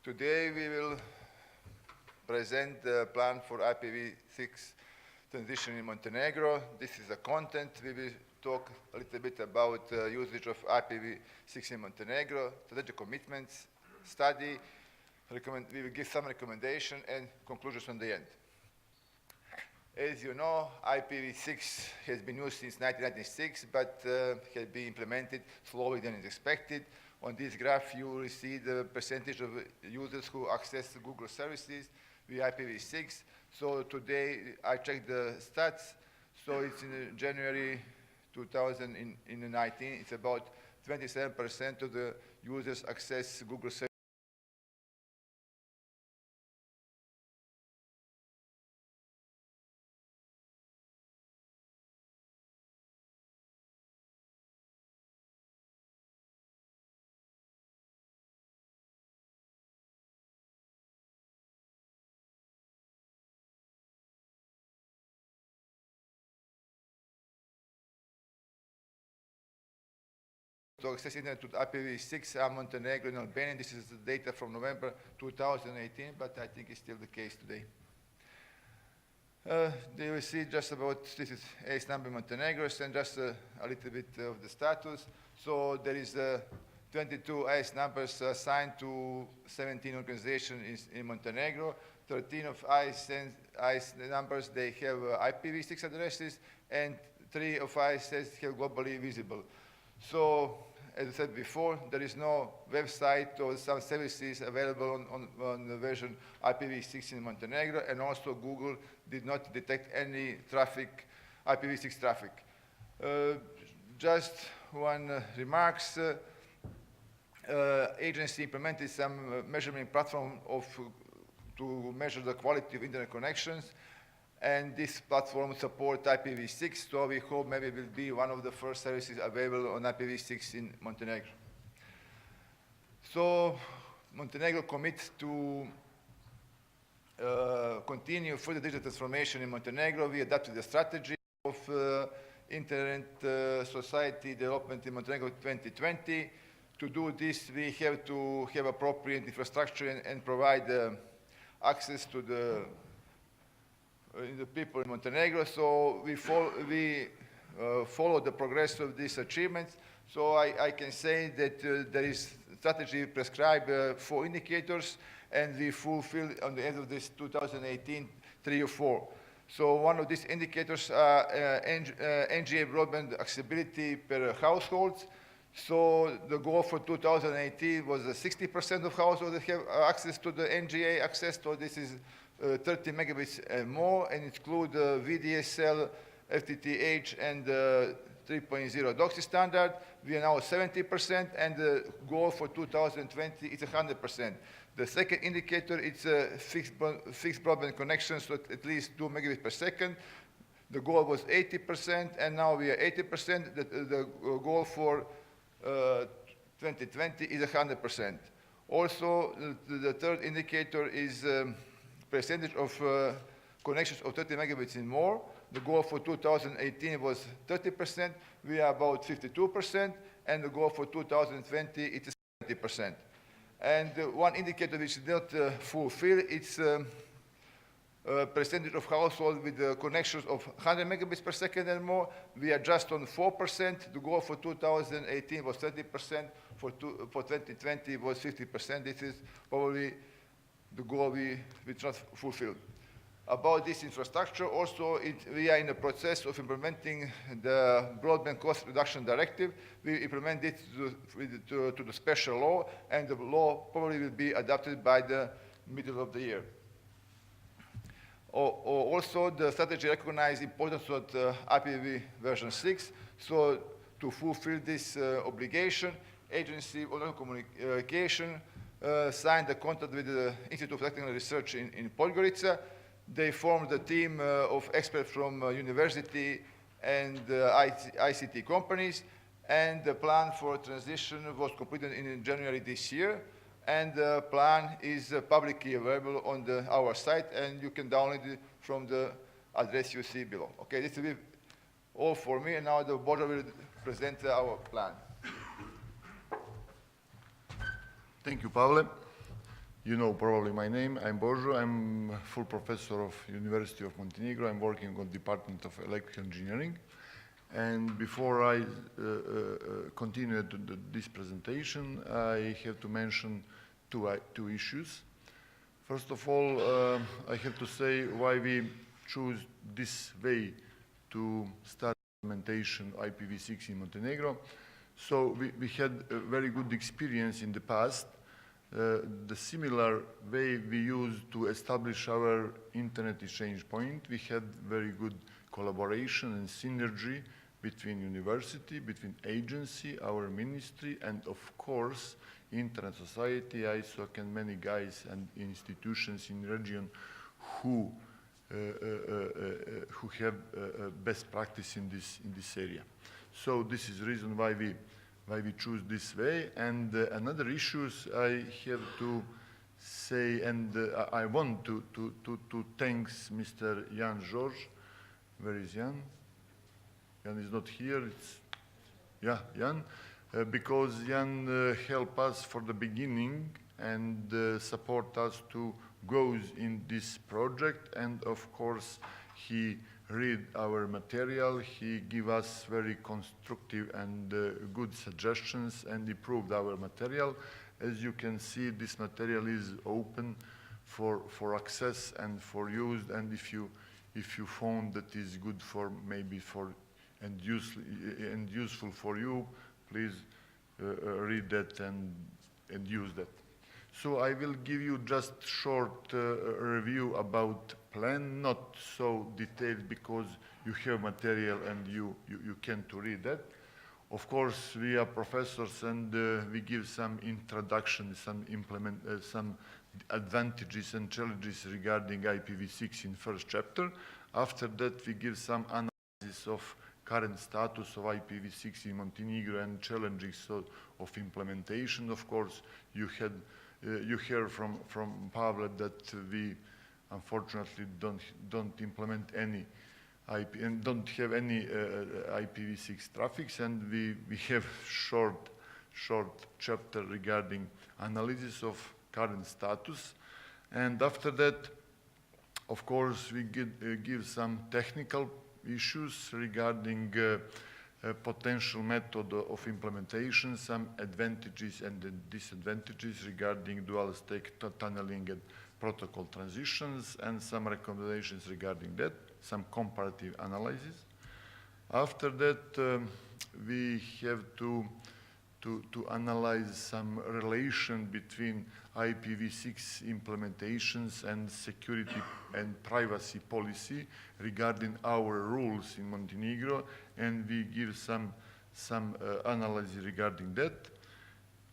Today we will present the plan for IPv6 transition in Montenegro. This is the content. We will talk a little bit about usage of IPv6 in Montenegro, strategic commitments, study, we will give some recommendation and conclusions on the end. As you know, IPv6 has been used since 1996, but has been implemented slower than is expected. On this graph, you will see the percentage of users who access Google services with IPv6. So today, I checked the stats. So it's in January 2019, it's about 27% of the users access Google services. To access internet to IPv6 are Montenegro and Albania. This is the data from November 2018, but I think it's still the case today. There you see just about, this is ACE number Montenegro, and just a little bit of the status. So there is 22 ACE numbers assigned to 17 organizations in Montenegro. 13 of ACE numbers, they have IPv6 addresses, and 3 of ACE have globally visible. So, as I said before, there is no website or some services available on the version IPv6 in Montenegro, and also Google did not detect any traffic, IPv6 traffic. Just one remarks, agency implemented some measurement platform to measure the quality of internet connections, and this platform supports IPv6, so we hope maybe it will be one of the first services available on IPv6 in Montenegro. So Montenegro commits to continue further digital transformation in Montenegro. We adapted the strategy of Internet Society Development in Montenegro 2020. To do this, we have to have appropriate infrastructure and provide access to the people in Montenegro, so we follow the progress of these achievements. So I can say that there is strategy prescribed 4 indicators, and we fulfilled on the end of this 2018 3 or 4. So one of these indicators are NGA broadband accessibility per household. So the goal for 2018 was 60% of households that have access to the NGA access. So this is 30 megabits and more, and include VDSL, FTTH, and 3.0 DOCSIS standard. We are now 70%, and the goal for 2020 is 100%. The second indicator is fixed broadband connections, so at least 2 megabits per second. The goal was 80%, and now we are 80%. The goal for 2020 is 100%. Also, the third indicator is percentage of connections of 30 megabits and more. The goal for 2018 was 30%. We are about 52%, and the goal for 2020 is 70%. And one indicator which is not fulfilled, it's percentage of households with connections of 100 megabits per second and more. We are just on 4%. The goal for 2018 was 30%. For 2020 was 50%. This is probably the goal we not fulfilled. About this infrastructure, also we are in the process of implementing the Broadband Cost Reduction Directive. We implement it to the special law, and the law probably will be adopted by the middle of the year. Also, the strategy recognizes the importance of IPv version 6. So to fulfill this obligation, Agency of Communication signed a contract with the Institute of Technical Research in Podgorica. They formed a team of experts from university and ICT companies, and the plan for transition was completed in January this year, and the plan is publicly available on our site, and you can download it from the address you see below. Okay, this will be all for me, and now the Božo will present our plan. Thank you, Pavle. You know probably my name. I'm Božo. I'm a full professor of University of Montenegro. I'm working on Department of Electrical Engineering. And before I continue this presentation, I have to mention two issues. First of all, I have to say why we choose this way to start implementation IPv6 in Montenegro. So we had a very good experience in the past. The similar way we used to establish our internet exchange point, we had very good collaboration and synergy between university, between agency, our ministry, and of course, internet society, ISOC, and many guys and institutions in the region who have best practice in this area. So this is the reason why we choose this way. And another issues I have to say, and I want to thank Mr. Jan George. Where is Jan? Jan is not here. Jan. Because Jan helped us for the beginning and support us to go in this project. And of course, he read our material, he gave us very constructive and good suggestions and improved our material. As you can see, this material is open for access and for use, and if you found that is good for maybe for and useful for you, please read that and use that. So I will give you just short review about plan, not so detailed because you have material and you can to read that. Of course, we are professors and we give some introduction, some advantages and challenges regarding IPv6 in first chapter. After that, we give some analysis of current status of IPv6 in Montenegro and challenges of implementation. Of course, you hear from Pavle that we unfortunately don't implement any IP and don't have any IPv6 traffics, and we have short chapter regarding analysis of current status. And after that, of course, we give some technical issues regarding potential method of implementation, some advantages and disadvantages regarding dual stack tunneling and protocol transitions, and some recommendations regarding that, some comparative analysis. After that, we have to analyze some relation between IPv6 implementations and security and privacy policy regarding our rules in Montenegro, and we give some analysis regarding that.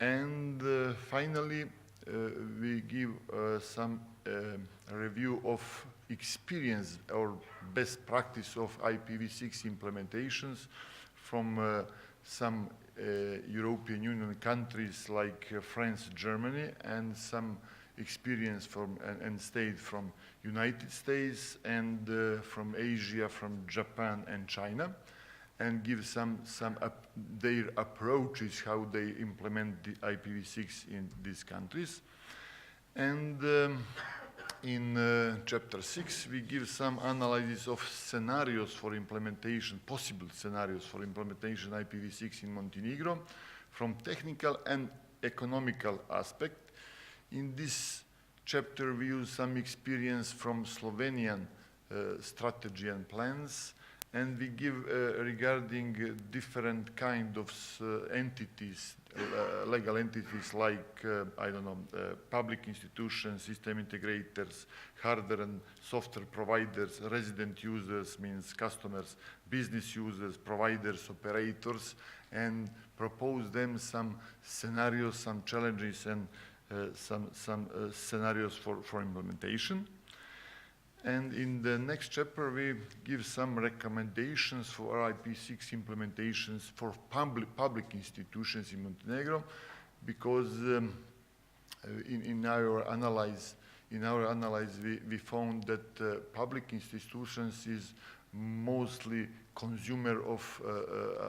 And finally, we give some review of experience or best practice of IPv6 implementations from some European Union countries like France, Germany, and some experience from and state from United States and from Asia, from Japan and China, and give their approaches how they implement the IPv6 in these countries. And in chapter 6, we give some analysis of scenarios for implementation, possible scenarios for implementation IPv6 in Montenegro from technical and economical aspect. In this chapter, we use some experience from Slovenian strategy and plans, and we give regarding different kind of entities, legal entities like, I don't know, public institutions, system integrators, hardware and software providers, resident users, means customers, business users, providers, operators, and propose them some scenarios, some challenges, and some scenarios for implementation. And in the next chapter, we give some recommendations for IPv6 implementations for public institutions in Montenegro, because in our analysis, we found that public institutions is mostly consumer of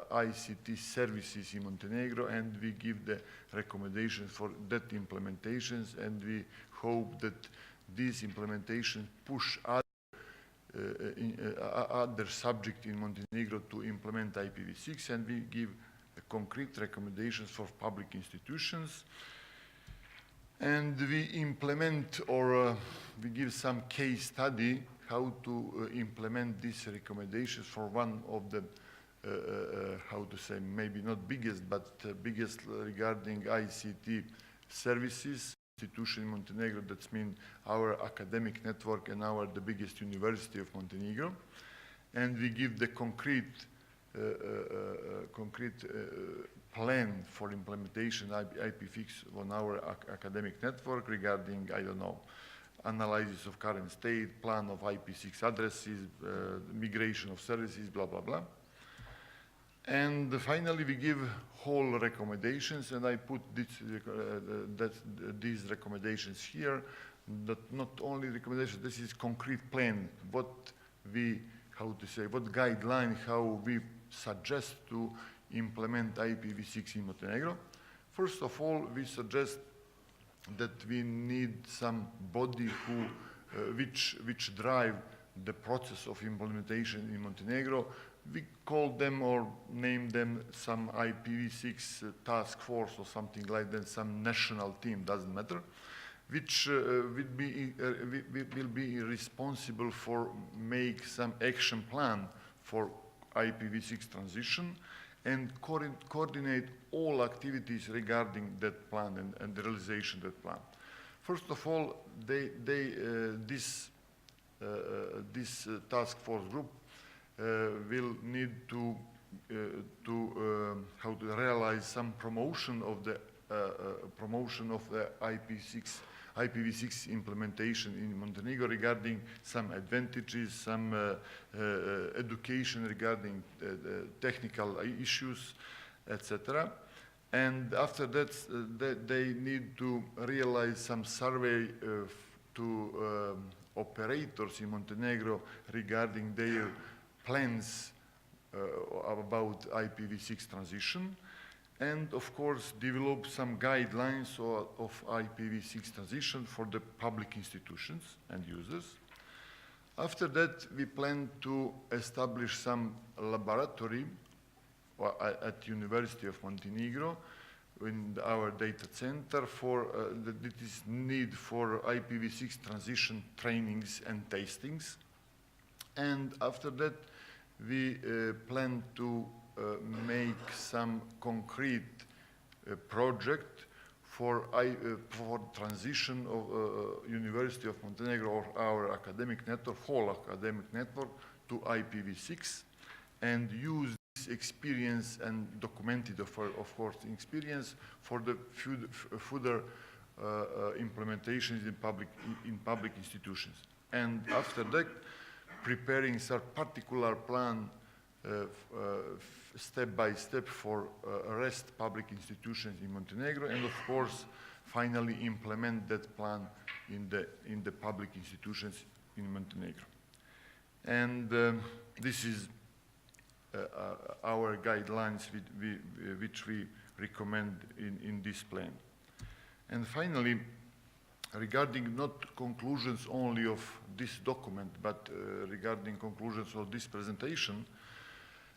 ICT services in Montenegro, and we give the recommendations for that implementations, and we hope that these implementations push other subjects in Montenegro to implement IPv6, and we give concrete recommendations for public institutions. And we implement, or we give some case study how to implement these recommendations for one of the, how to say, maybe not biggest, but biggest regarding ICT services institution in Montenegro. That means our academic network and the biggest university of Montenegro. And we give the concrete plan for implementation IPv6 on our academic network regarding, I don't know, analysis of current state, plan of IP6 addresses, migration of services, blah, blah, blah. And finally, we give whole recommendations, and I put these recommendations here. Not only recommendations, this is concrete plan, what we, how to say, what guideline, how we suggest to implement IPv6 in Montenegro. First of all, we suggest that we need some body who, which drive the process of implementation in Montenegro. We call them or name them some IPv6 task force or something like that, some national team, doesn't matter, which will be responsible for make some action plan for IPv6 transition and coordinate all activities regarding that plan and the realization of that plan. First of all, this task force group will need to how to realize some promotion of the IPv6 implementation in Montenegro regarding some advantages, some education regarding technical issues, etc. And after that, they need to realize some survey to operators in Montenegro regarding their plans about IPv6 transition, and of course develop some guidelines of IPv6 transition for the public institutions and users. After that, we plan to establish some laboratory at University of Montenegro in our data center for that is need for IPv6 transition trainings and tastings. And after that, we plan to make some concrete project for transition of University of Montenegro or our academic network, whole academic network, to IPv6, and use this experience and documented, of course, experience for the further implementations in public institutions. And after that, preparing some particular plan step by step for rest public institutions in Montenegro, and of course, finally implement that plan in the public institutions in Montenegro. And this is our guidelines which we recommend in this plan. And finally, regarding not conclusions only of this document, but regarding conclusions of this presentation,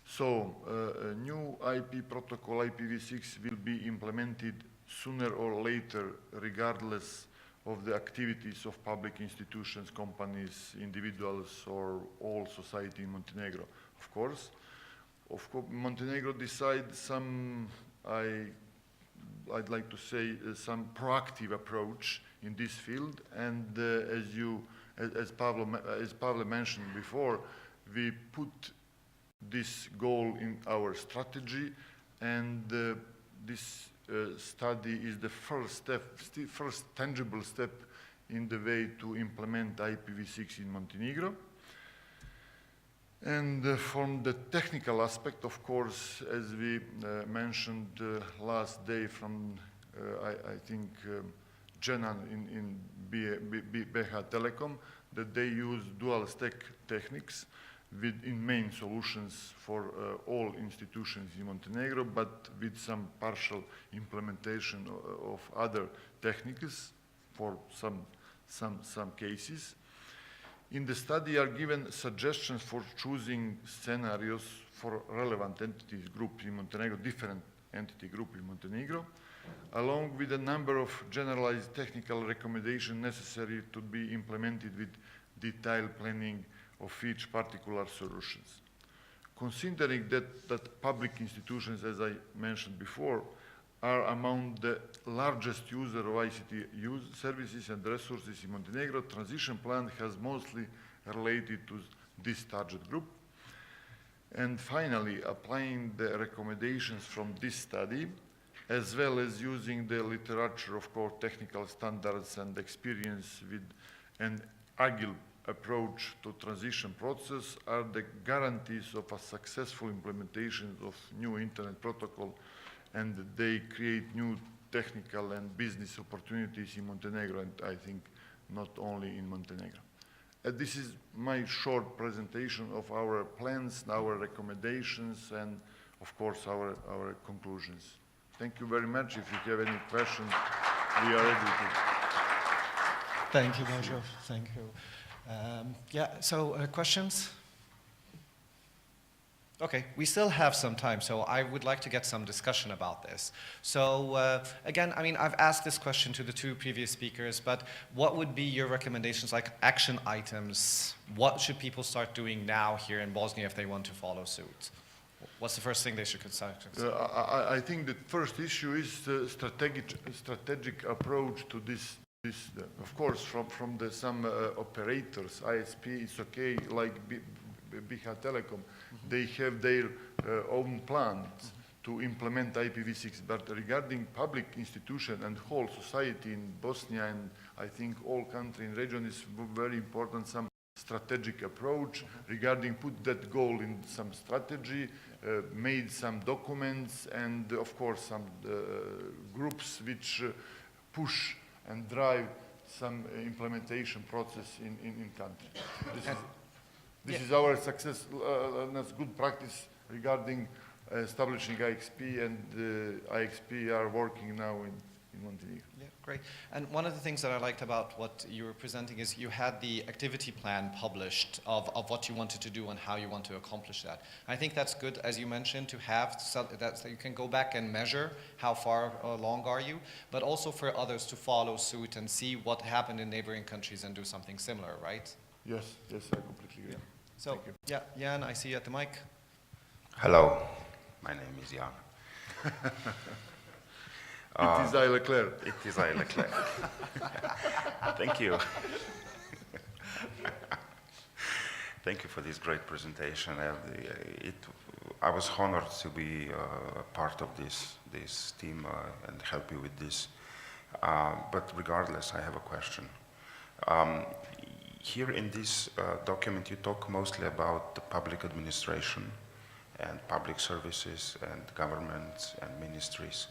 so a new IP protocol, IPv6, will be implemented sooner or later, regardless of the activities of public institutions, companies, individuals, or all society in Montenegro. Of course, Montenegro decides some, I'd like to say, some proactive approach in this field, and as Pavle mentioned before, we put this goal in our strategy, and this study is the first step, first tangible step in the way to implement IPv6 in Montenegro. And from the technical aspect, of course, as we mentioned last day from, I think, Jenan in BH Telecom, that they use dual stack techniques, in main solutions for all institutions in Montenegro, but with some partial implementation of other techniques for some cases. In the study are given suggestions for choosing scenarios for relevant entities group in Montenegro, different entity group in Montenegro, along with a number of generalized technical recommendations necessary to be implemented with detailed planning of each particular solutions. Considering that public institutions, as I mentioned before, are among the largest user of ICT services and resources in Montenegro, transition plan has mostly related to this target group. And finally, applying the recommendations from this study, as well as using the literature of core technical standards and experience with an agile approach to transition process are the guarantees of a successful implementation of new internet protocol, and they create new technical and business opportunities in Montenegro, and I think not only in Montenegro. This is my short presentation of our plans, our recommendations, and of course our conclusions. Thank you very much. If you have any questions, we are ready to. Thank you, Božo. Thank you. Questions? Okay, we still have some time, so I would like to get some discussion about this. So again, I mean, I've asked this question to the two previous speakers, but what would be your recommendations, like action items? What should people start doing now here in Bosnia if they want to follow suit? What's the first thing they should consider? I think the first issue is the strategic approach to this. Of course, from some operators, ISP, it's okay, like Biha Telecom, they have their own plans to implement IPv6. But regarding public institution and whole society in Bosnia, and I think all countries in region, is very important some strategic approach regarding put that goal in some strategy, made some documents, and of course some groups which push and drive some implementation process in country. This is our success, that's good practice regarding establishing IXP, and IXP are working now in Montenegro. Yeah, great. And one of the things that I liked about what you were presenting is you had the activity plan published of what you wanted to do and how you want to accomplish that. I think that's good, as you mentioned, to have so you can go back and measure how far along are you, but also for others to follow suit and see what happened in neighboring countries and do something similar, right? Yes, I completely agree. Yeah. So, yeah, Jan, I see you at the mic. Hello, my name is Jan. It is I Leclerc. It is I Leclerc. Thank you. Thank you for this great presentation. I was honored to be part of this team and help you with this. But regardless, I have a question. Here in this document, you talk mostly about the public administration and public services and governments and ministries.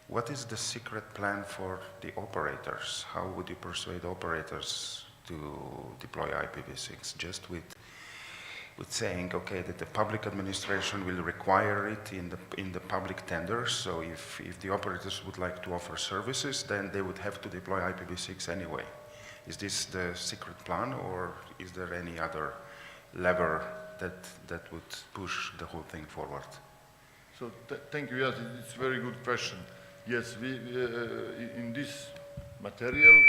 What is the secret plan for the operators? How would you persuade operators to deploy IPv6? Just with saying, okay, that the public administration will require it in the public tenders. So if the operators would like to offer services, then they would have to deploy IPv6 anyway. Is this the secret plan, or is there any other lever that would push the whole thing forward? So thank you. Yes, it's a very good question. Yes, we in this material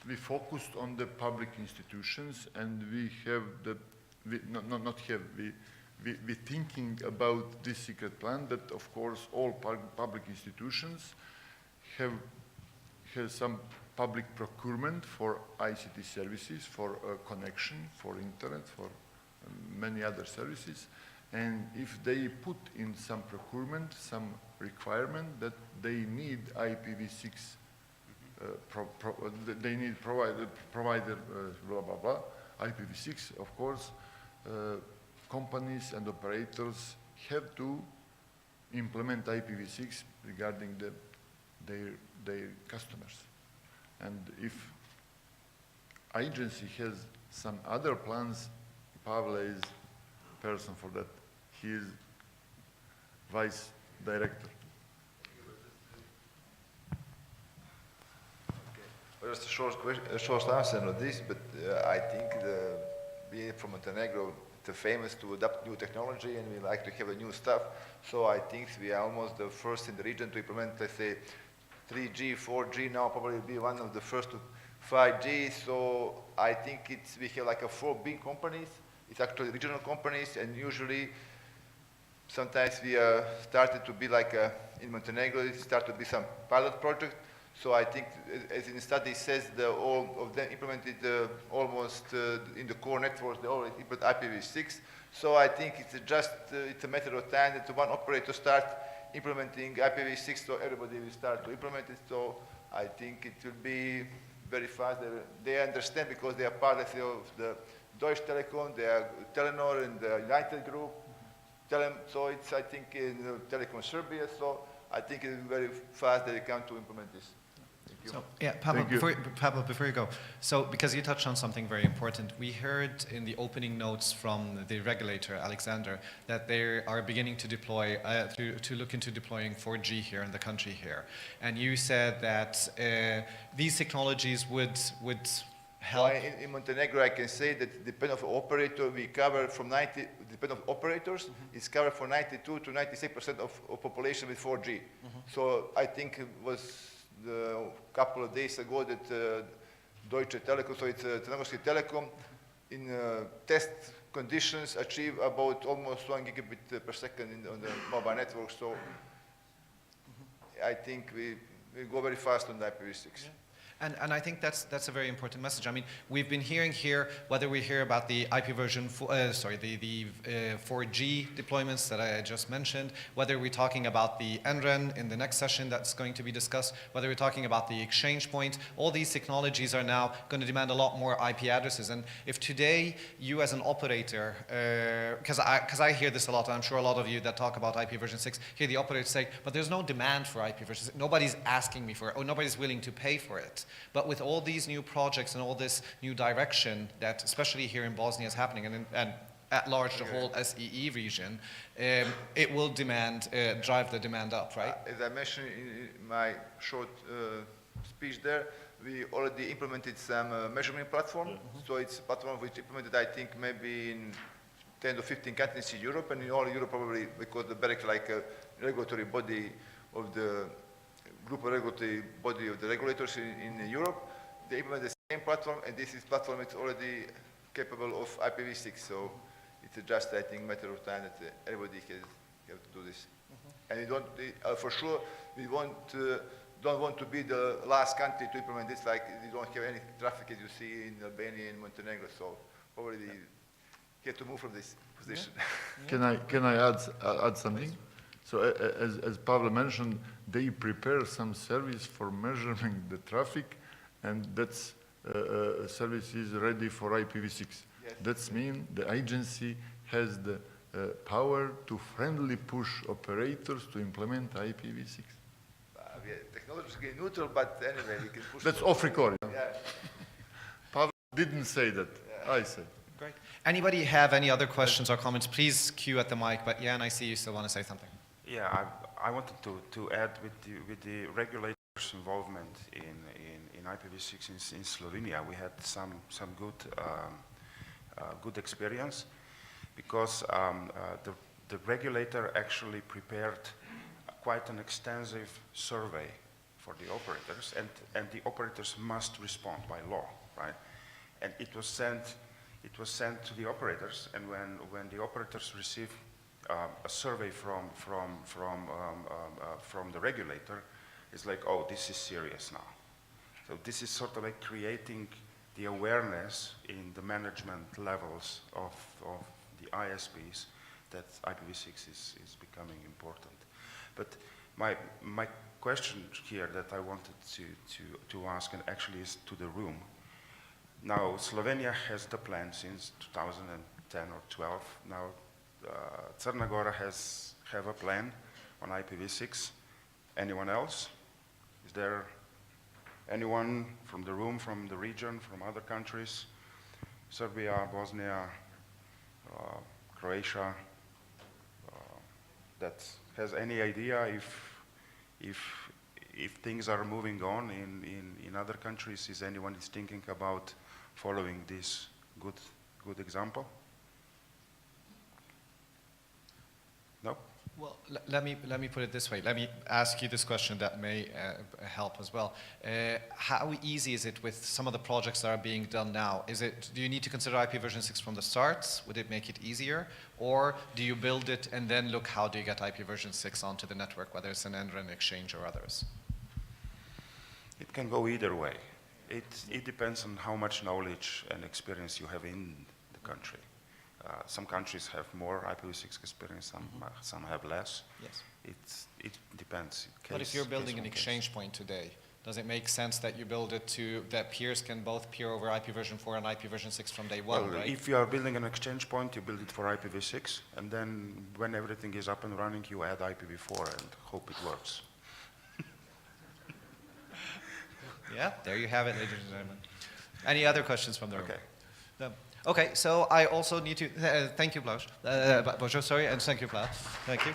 we focused on the public institutions, and we have we thinking about this secret plan that of course all public institutions have some public procurement for ICT services, for connection, for internet, for many other services. And if they put in some procurement, some requirement that they need IPv6, they need provider blah, blah, blah, IPv6, of course, companies and operators have to implement IPv6 regarding their customers. And if agency has some other plans, Pavle is person for that. He is vice director. Well, just a short answer on this, but I think we from Montenegro, they're famous to adopt new technology and we like to have a new stuff. So I think we are almost the first in the region to implement, let's say, 3G, 4G now, probably be one of the first to 5G. So I think we have like 4 big companies. It's actually regional companies, and usually sometimes we started to be like in Montenegro, it started to be some pilot project. So I think, as in the study says, all of them implemented almost in the core networks, they already implement IPv6. So I think it's a matter of time that one operator start implementing IPv6, so everybody will start to implement it. So I think it will be very fast. They understand because they are part of the Deutsche Telekom, they are Telenor and the United Group. So it's, I think, in Telekom Serbia. So I think it's very fast that they come to implement this. So, yeah, Pavle, before you go, so because you touched on something very important, we heard in the opening notes from the regulator, Alexander, that they are beginning to deploy, to look into deploying 4G here in the country here. And you said that these technologies would help. Well, in Montenegro, I can say that depending on operator, we cover from 90, depending on operators, it's covered for 92 to 96% of population with 4G. So I think it was a couple of days ago that Deutsche Telekom, so it's Crnogorski Telekom, in test conditions achieve about almost 1 gigabit per second on the mobile network. So I think we go very fast on the IPv6. Yeah. And I think that's a very important message. I mean, we've been hearing here, whether we hear about the IP version, the 4G deployments that I just mentioned, whether we're talking about the NREN in the next session that's going to be discussed, whether we're talking about the exchange point, all these technologies are now going to demand a lot more IP addresses. And if today you as an operator, because I hear this a lot, and I'm sure a lot of you that talk about IP version 6 hear the operators say, but there's no demand for IP version 6. Nobody's asking me for it, or nobody's willing to pay for it. But with all these new projects and all this new direction that, especially here in Bosnia, is happening, and at large the whole SEE region, it will drive the demand up, right? As I mentioned in my short speech there, we already implemented some measurement platform. So it's a platform which implemented, I think, maybe in 10 to 15 countries in Europe, and in all Europe probably because the BEREC, like a regulatory body of the group of regulatory body of the regulators in Europe, they implement the same platform, and this platform is already capable of IPv6. So it's just, I think, matter of time that everybody has to do this. And we don't, for sure, we don't want to be the last country to implement this. Like we don't have any traffic as you see in Albania and Montenegro. So probably we have to move from this position. Yeah. Can I add something? So as Pavle mentioned, they prepare some service for measuring the traffic, and that's service is ready for IPv6. Yes. That means the agency has the power to friendly push operators to implement IPv6. We are technologically neutral, but anyway, we can push. That's off record. Yeah. Pavle didn't say that. Yeah. I said. Great. Anybody have any other questions or comments? Please queue at the mic. But Jan, I see you still want to say something. Yeah, I wanted to add with the regulators' involvement in IPv6 in Slovenia, we had some good experience because the regulator actually prepared quite an extensive survey for the operators, and the operators must respond by law, right? And it was sent to the operators, and when the operators receive a survey from the regulator, it's like, oh, this is serious now. So this is sort of like creating the awareness in the management levels of the ISPs that IPv6 is becoming important. But my question here that I wanted to ask, and actually is to the room. Now, Slovenia has the plan since 2010 or 12. Now, Crna Gora have a plan on IPv6. Anyone else? Is there anyone from the room, from the region, from other countries? Serbia, Bosnia, Croatia, that has any idea if things are moving on in other countries? Is anyone is thinking about following this good example? No? Well, let me put it this way. Let me ask you this question that may help as well. How easy is it with some of the projects that are being done now? Do you need to consider IPv6 from the start? Would it make it easier? Or do you build it and then look how do you get IPv6 onto the network, whether it's an end-to-end exchange or others? It can go either way. It depends on how much knowledge and experience you have in the country. Some countries have more IPv6 experience, some have less. Yes. It depends. But if you're building an exchange point today, does it make sense that you build it that peers can both peer over IPv4 and IPv6 from day one, well, right? if you are building an exchange point, you build it for IPv6, and then when everything is up and running, you add IPv4 and hope it works. Yeah, there you have it, ladies and gentlemen. Any other questions from the room? Okay. No. Okay, so I also need to thank you, Božo, sorry, and thank you, Pavle. Thank you.